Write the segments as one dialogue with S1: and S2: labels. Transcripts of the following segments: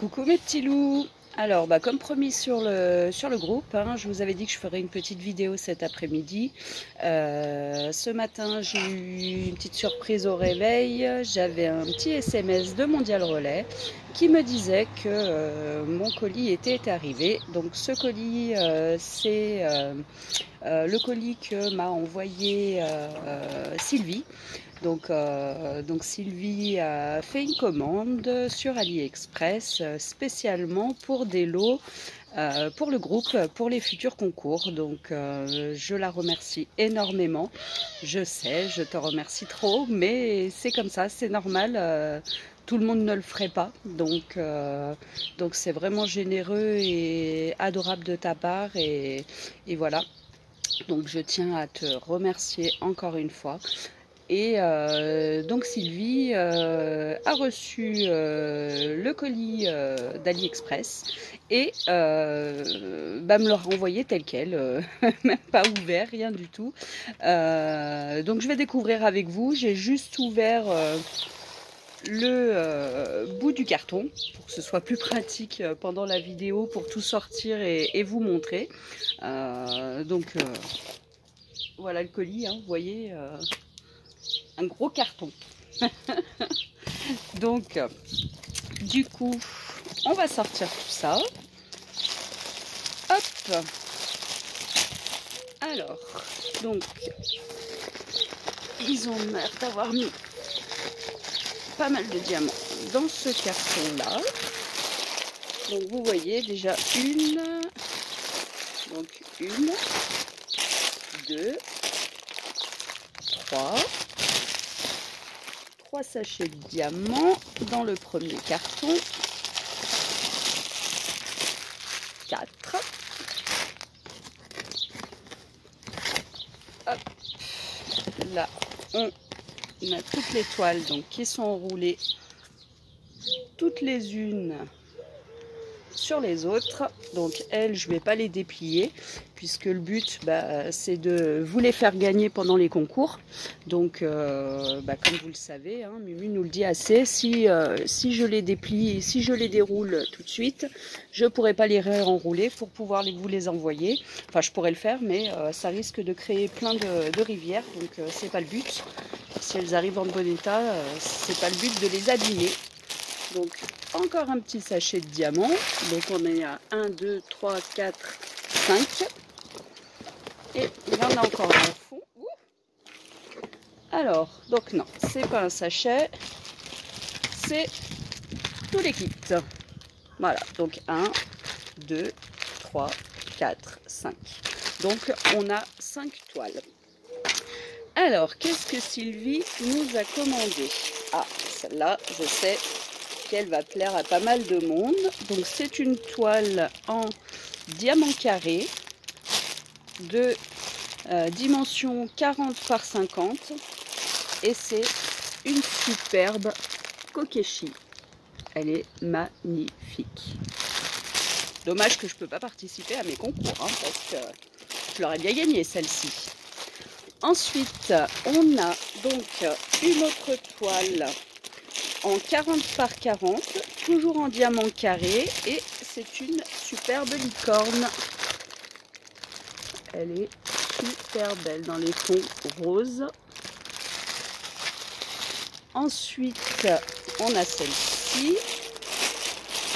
S1: Coucou mes petits loups. Alors, comme promis sur le groupe, hein, je vous avais dit que je ferais une petite vidéo cet après-midi. Ce matin, j'ai eu une petite surprise au réveil. J'avais un petit SMS de Mondial Relais qui me disait que mon colis était arrivé. Donc ce colis, c'est le colis que m'a envoyé Sylvie. Donc Sylvie a fait une commande sur AliExpress spécialement pour des lots pour le groupe, pour les futurs concours. Donc je la remercie énormément. Je sais, je te remercie trop, mais c'est comme ça, c'est normal. Tout le monde ne le ferait pas. Donc c'est vraiment généreux et adorable de ta part. Et voilà. Donc je tiens à te remercier encore une fois. Et donc Sylvie a reçu le colis d'AliExpress et me l'a renvoyé tel quel, même pas ouvert, rien du tout. Donc je vais découvrir avec vous. J'ai juste ouvert le bout du carton pour que ce soit plus pratique pendant la vidéo pour tout sortir et vous montrer. Voilà le colis, hein, vous voyez. Un gros carton. Donc, du coup, on va sortir tout ça. Hop. Alors, donc, ils ont l'air d'avoir mis pas mal de diamants dans ce carton-là. Donc, vous voyez déjà une, deux, trois sachets de diamants dans le premier carton, 4. Hop. Là, on a toutes les toiles donc, qui sont enroulées toutes les unes sur les autres. Donc elles, je ne vais pas les déplier puisque le but c'est de vous les faire gagner pendant les concours. Donc comme vous le savez, hein, Mumu nous le dit assez, si je les déplie, si je les déroule tout de suite, je ne pourrai pas les réenrouler pour pouvoir vous les envoyer. Enfin je pourrais le faire, mais ça risque de créer plein de rivières, donc c'est pas le but. Si elles arrivent en bon état, c'est pas le but de les abîmer. Donc encore un petit sachet de diamants. Donc on est à 1, 2, 3, 4, 5. Et il y en a encore un au fond. Alors, donc non, c'est pas un sachet, c'est tous les kits. Voilà, donc 1, 2, 3, 4, 5. Donc on a 5 toiles. Alors, qu'est-ce que Sylvie nous a commandé? Ah, celle-là, je sais qu'elle va plaire à pas mal de monde. Donc c'est une toile en diamant carré de dimension 40 par 50 et c'est une superbe kokeshi. Elle est magnifique. Dommage que je peux pas participer à mes concours, hein, parce que je l'aurais bien gagné celle-ci. Ensuite, on a donc une autre toile en 40 par 40, toujours en diamant carré, et c'est une superbe licorne. Elle est super belle dans les tons roses. Ensuite, on a celle-ci.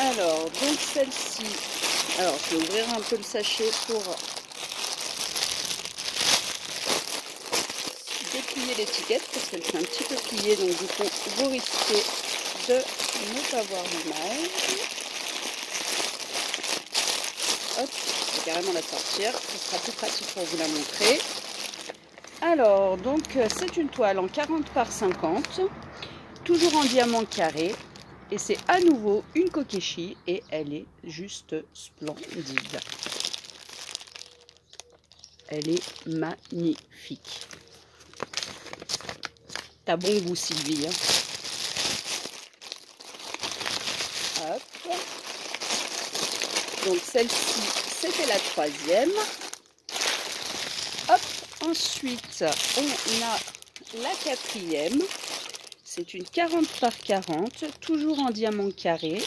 S1: Alors, donc celle-ci, alors je vais ouvrir un peu le sachet pour déplier l'étiquette parce qu'elle fait un petit peu pliée, donc du coup vous risquez de ne pas voir l'image. Hop, je vais carrément la sortir, ce sera plus pratique pour vous la montrer. Alors, donc c'est une toile en 40 par 50, toujours en diamant carré, et c'est à nouveau une kokeshi, et elle est juste splendide. Elle est magnifique. T'as bon goût, Sylvie. Hein. Hop. Donc celle-ci, c'était la troisième. Hop. Ensuite, on a la quatrième. C'est une 40 par 40, toujours en diamant carré.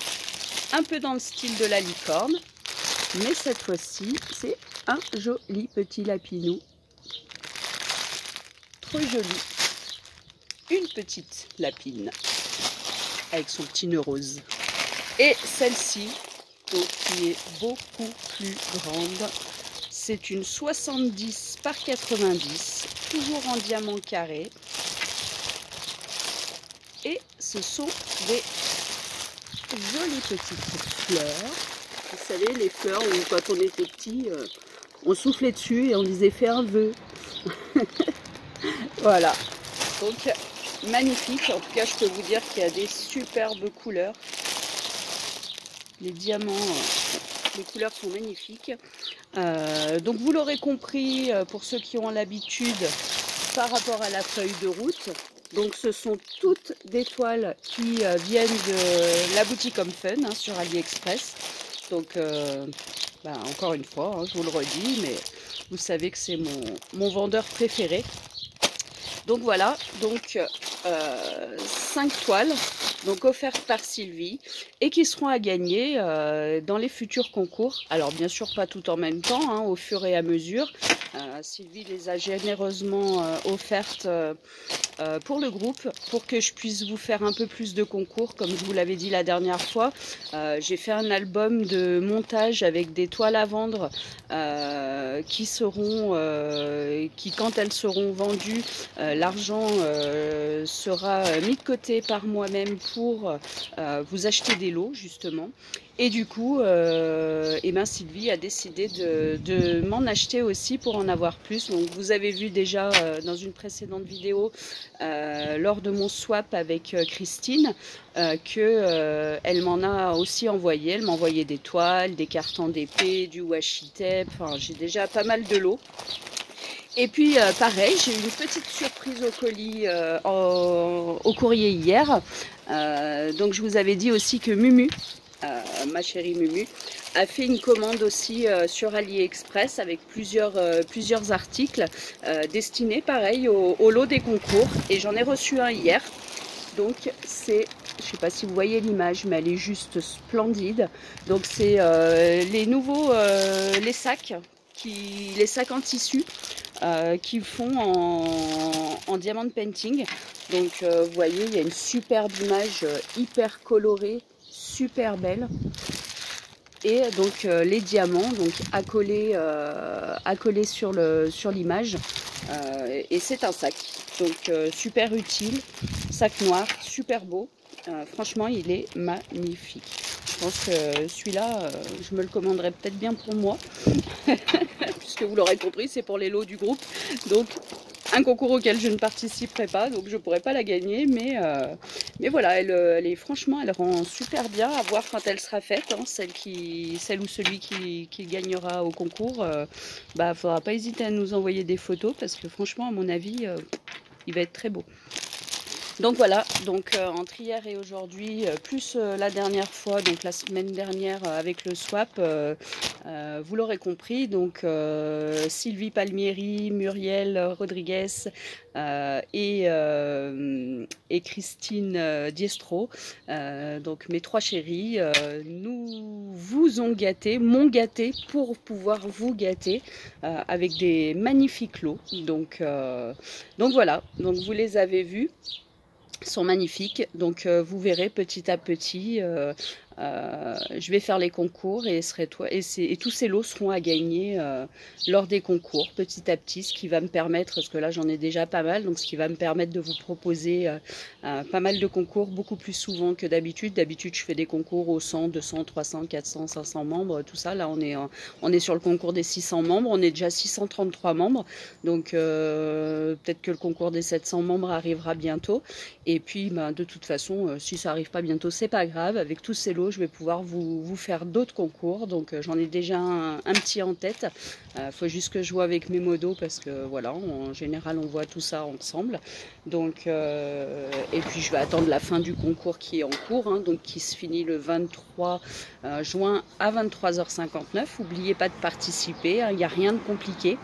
S1: un peu dans le style de la licorne. Mais cette fois-ci, c'est un joli petit lapinou. Trop joli. Une petite lapine avec son petit nœud rose. Et celle-ci, qui est beaucoup plus grande, c'est une 70 par 90, toujours en diamant carré. Et ce sont des jolies petites fleurs. Vous savez, les fleurs où quand on était petit, on soufflait dessus et on disait fais un vœu. Voilà. Donc magnifique. En tout cas, je peux vous dire qu'il y a des superbes couleurs. Les diamants, les couleurs sont magnifiques. Donc vous l'aurez compris, pour ceux qui ont l'habitude, par rapport à la feuille de route. Donc ce sont toutes des toiles qui viennent de la boutique Home Fun hein, sur AliExpress. Donc encore une fois, hein, je vous le redis, mais vous savez que c'est mon vendeur préféré. Donc voilà, donc 5 toiles donc offertes par Sylvie et qui seront à gagner dans les futurs concours. Alors bien sûr pas tout en même temps, hein, au fur et à mesure. Sylvie les a généreusement offertes pour le groupe, pour que je puisse vous faire un peu plus de concours. Comme je vous l'avais dit la dernière fois, j'ai fait un album de montage avec des toiles à vendre qui quand elles seront vendues, l'argent sera mis de côté par moi-même pour vous acheter des lots justement. Et du coup, Sylvie a décidé de m'en acheter aussi pour en avoir plus. Donc vous avez vu déjà dans une précédente vidéo, lors de mon swap avec Christine, elle m'en a aussi envoyé. Elle m'a envoyé des toiles, des cartons d'épée, du washi tape. Enfin, j'ai déjà pas mal de lots. Et puis pareil, j'ai eu une petite surprise au colis, au courrier hier. Donc je vous avais dit aussi que Mumu, ma chérie Mumu, a fait une commande aussi sur AliExpress avec plusieurs articles destinés pareil au lot des concours. Et j'en ai reçu un hier. Donc c'est, je ne sais pas si vous voyez l'image, mais elle est juste splendide. Donc c'est les nouveaux, les sacs en tissu qui font en diamant painting. Donc vous voyez, il y a une superbe image hyper colorée, super belle. Et donc les diamants donc accolés sur l'image. Et c'est un sac. Donc super utile, sac noir, super beau. Franchement, il est magnifique. Je pense que celui-là, je me le commanderais peut-être bien pour moi. Puisque vous l'aurez compris, c'est pour les lots du groupe. Donc un concours auquel je ne participerai pas, donc je ne pourrai pas la gagner, mais voilà, franchement, elle rend super bien à voir quand elle sera faite, hein, celle ou celui qui gagnera au concours. Faudra pas hésiter à nous envoyer des photos, parce que franchement, à mon avis, il va être très beau. Donc voilà, donc entre hier et aujourd'hui, plus la dernière fois, donc la semaine dernière avec le swap, vous l'aurez compris, donc Sylvie Palmieri, Muriel Rodriguez et Christine Diestro, donc mes 3 chéris, nous vous ont gâté, m'ont gâté pour pouvoir vous gâter avec des magnifiques lots. Donc voilà, donc vous les avez vus. Sont magnifiques, donc vous verrez petit à petit, je vais faire les concours et tous ces lots seront à gagner lors des concours petit à petit, ce qui va me permettre, parce que là j'en ai déjà pas mal, donc ce qui va me permettre de vous proposer pas mal de concours beaucoup plus souvent que d'habitude. D'habitude je fais des concours aux 100, 200, 300, 400, 500 membres, tout ça. Là on est sur le concours des 600 membres, on est déjà 633 membres, donc peut-être que le concours des 700 membres arrivera bientôt. Et puis de toute façon, si ça n'arrive pas bientôt, c'est pas grave. Avec tous ces lots, je vais pouvoir vous faire d'autres concours. Donc j'en ai déjà un petit en tête. Faut juste que je vois avec mes modos, parce que voilà, en général on voit tout ça ensemble. Donc et puis je vais attendre la fin du concours qui est en cours, hein, donc qui se finit le 23 juin à 23h59. N'oubliez pas de participer, hein, il n'y a rien de compliqué.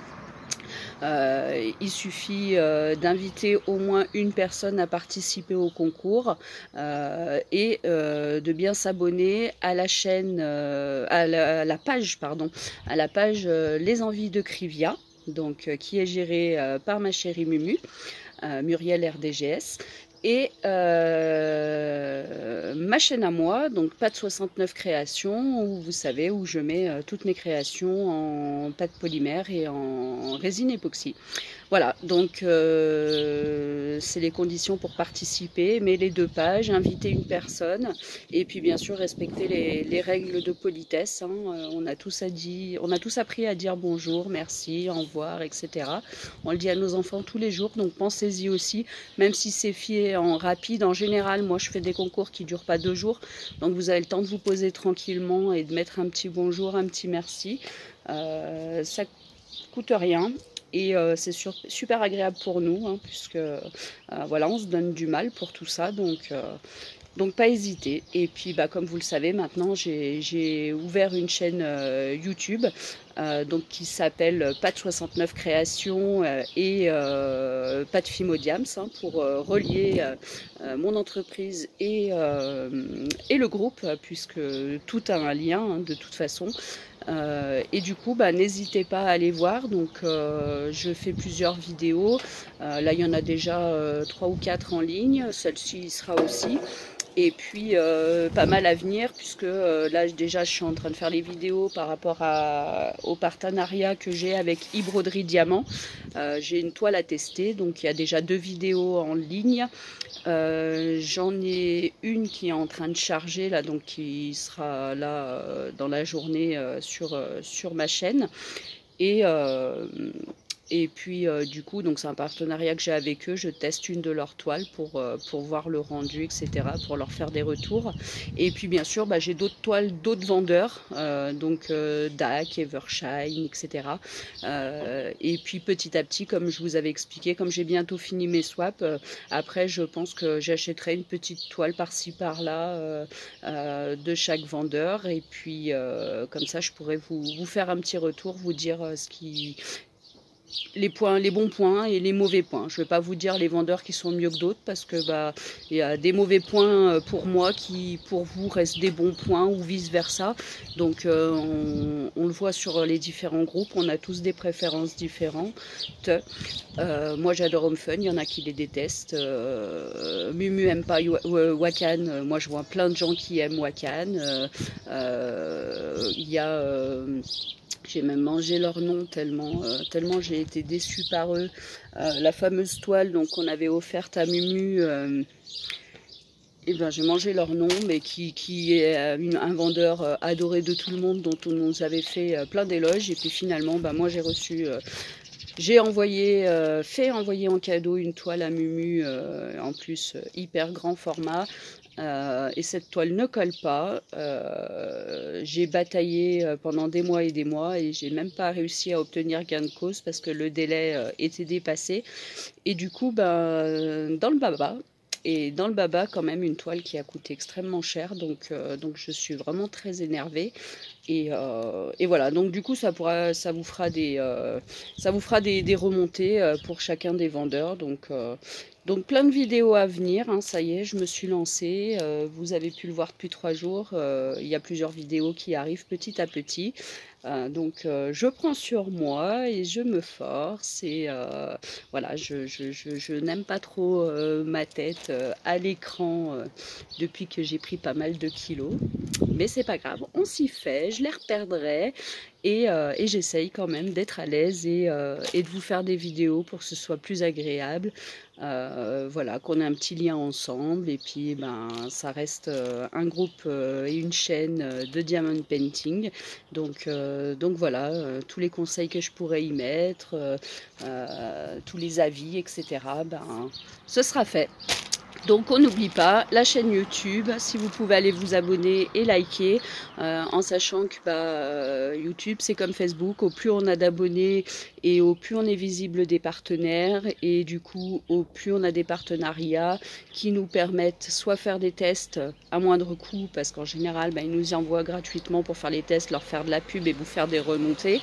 S1: Il suffit d'inviter au moins une personne à participer au concours et de bien s'abonner à la chaîne, à la page, pardon, à la page Les Envies de Krivia, donc qui est gérée par ma chérie Mumu, Muriel RDGS. Et ma chaîne à moi, donc Pâte 69 Créations, où vous savez, où je mets toutes mes créations en pâte polymère et en résine époxy. Voilà, donc c'est les conditions pour participer, mais les 2 pages, inviter une personne, et puis bien sûr respecter les règles de politesse. Hein. On a tous appris à dire bonjour, merci, au revoir, etc. On le dit à nos enfants tous les jours, donc pensez-y aussi, même si c'est fait en rapide. En général, moi je fais des concours qui ne durent pas 2 jours, donc vous avez le temps de vous poser tranquillement et de mettre un petit bonjour, un petit merci. Ça coûte rien. Et c'est super agréable pour nous, hein, puisque voilà, on se donne du mal pour tout ça, donc pas hésiter. Et puis comme vous le savez, maintenant j'ai ouvert une chaîne YouTube donc qui s'appelle Pâte 69 Créations et Pâte Fimodiams, hein, pour relier mon entreprise et le groupe, puisque tout a un lien, hein, de toute façon. Et du coup, n'hésitez pas à aller voir. Donc, je fais plusieurs vidéos. Là, il y en a déjà 3 ou 4 en ligne. Celle-ci sera aussi. Et puis, pas mal à venir, puisque là, déjà, je suis en train de faire les vidéos par rapport au partenariat que j'ai avec e-Broderie Diamant. J'ai une toile à tester, donc il y a déjà 2 vidéos en ligne. J'en ai une qui est en train de charger, là, donc qui sera là dans la journée sur ma chaîne. Et puis du coup, donc c'est un partenariat que j'ai avec eux. Je teste une de leurs toiles pour voir le rendu, etc., pour leur faire des retours. Et puis bien sûr, j'ai d'autres toiles, d'autres vendeurs, donc DAC, Evershine, etc. Et puis petit à petit, comme je vous avais expliqué, comme j'ai bientôt fini mes swaps, après je pense que j'achèterai une petite toile par-ci par-là de chaque vendeur. Et puis comme ça, je pourrais vous faire un petit retour, vous dire les bons points et les mauvais points. Je ne vais pas vous dire les vendeurs qui sont mieux que d'autres, parce que il y a des mauvais points pour moi qui pour vous restent des bons points, ou vice versa. Donc on le voit sur les différents groupes, on a tous des préférences différentes. Moi j'adore Home Fun, il y en a qui les détestent. Mumu aime pas Wakan, moi je vois plein de gens qui aiment Wakan. Il y a j'ai même mangé leur nom tellement j'ai été déçue par eux. La fameuse toile donc qu'on avait offerte à Mumu, j'ai mangé leur nom, mais qui est un vendeur adoré de tout le monde, dont on nous avait fait plein d'éloges. Et puis finalement, moi j'ai reçu... j'ai fait envoyer en cadeau une toile à Mumu, en plus hyper grand format. Et cette toile ne colle pas. J'ai bataillé pendant des mois et j'ai même pas réussi à obtenir gain de cause, parce que le délai était dépassé. Et du coup, dans le baba, quand même, une toile qui a coûté extrêmement cher, donc je suis vraiment très énervée. Et voilà, donc du coup ça vous fera des remontées pour chacun des vendeurs. Donc plein de vidéos à venir, hein, ça y est, je me suis lancée. Vous avez pu le voir depuis 3 jours. Il y a plusieurs vidéos qui arrivent petit à petit. Donc je prends sur moi et je me force. Et voilà, je n'aime pas trop ma tête à l'écran depuis que j'ai pris pas mal de kilos. Mais c'est pas grave, on s'y fait, je les reperdrai. Et j'essaye quand même d'être à l'aise et de vous faire des vidéos pour que ce soit plus agréable. Voilà, qu'on ait un petit lien ensemble. Et puis ça reste un groupe et une chaîne de diamond painting. Donc voilà, tous les conseils que je pourrais y mettre, tous les avis, etc., ce sera fait. Donc on n'oublie pas la chaîne YouTube, si vous pouvez aller vous abonner et liker, en sachant que YouTube c'est comme Facebook, au plus on a d'abonnés et au plus on est visible des partenaires, et du coup au plus on a des partenariats qui nous permettent soit faire des tests à moindre coût, parce qu'en général ils nous y envoient gratuitement pour faire les tests, leur faire de la pub et vous faire des remontées.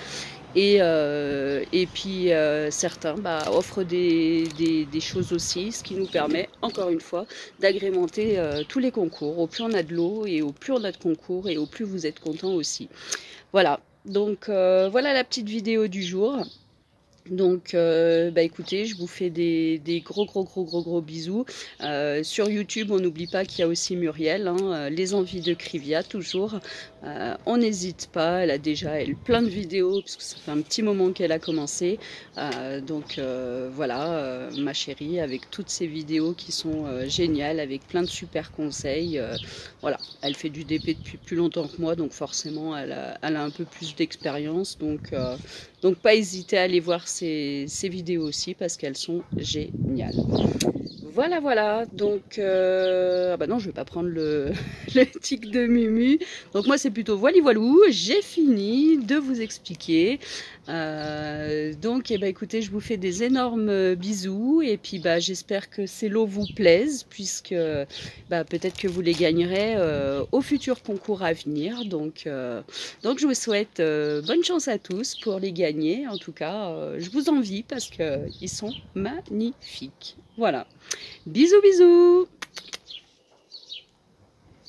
S1: Et puis certains offrent des choses aussi, ce qui nous permet, encore une fois, d'agrémenter tous les concours. Au plus on a de l'eau et au plus on a de concours et au plus vous êtes content aussi. Voilà, donc voilà la petite vidéo du jour. Donc, écoutez, je vous fais des gros bisous. Sur YouTube, on n'oublie pas qu'il y a aussi Muriel, hein, les envies de Krivia, toujours. On n'hésite pas, elle a déjà plein de vidéos, parce que ça fait un petit moment qu'elle a commencé. Voilà, ma chérie, avec toutes ces vidéos qui sont géniales, avec plein de super conseils. Voilà, elle fait du DP depuis plus longtemps que moi, donc forcément, elle a un peu plus d'expérience. Donc pas hésiter à aller voir ces vidéos aussi parce qu'elles sont géniales. Voilà, donc bah non, je vais pas prendre le tic de Mumu. Donc moi c'est plutôt voilou, j'ai fini de vous expliquer. Donc écoutez, je vous fais des énormes bisous et puis j'espère que ces lots vous plaisent puisque peut-être que vous les gagnerez au futur concours à venir. Donc je vous souhaite bonne chance à tous pour les gagner. En tout cas, je vous envie parce qu'ils sont magnifiques. Voilà. Bisous.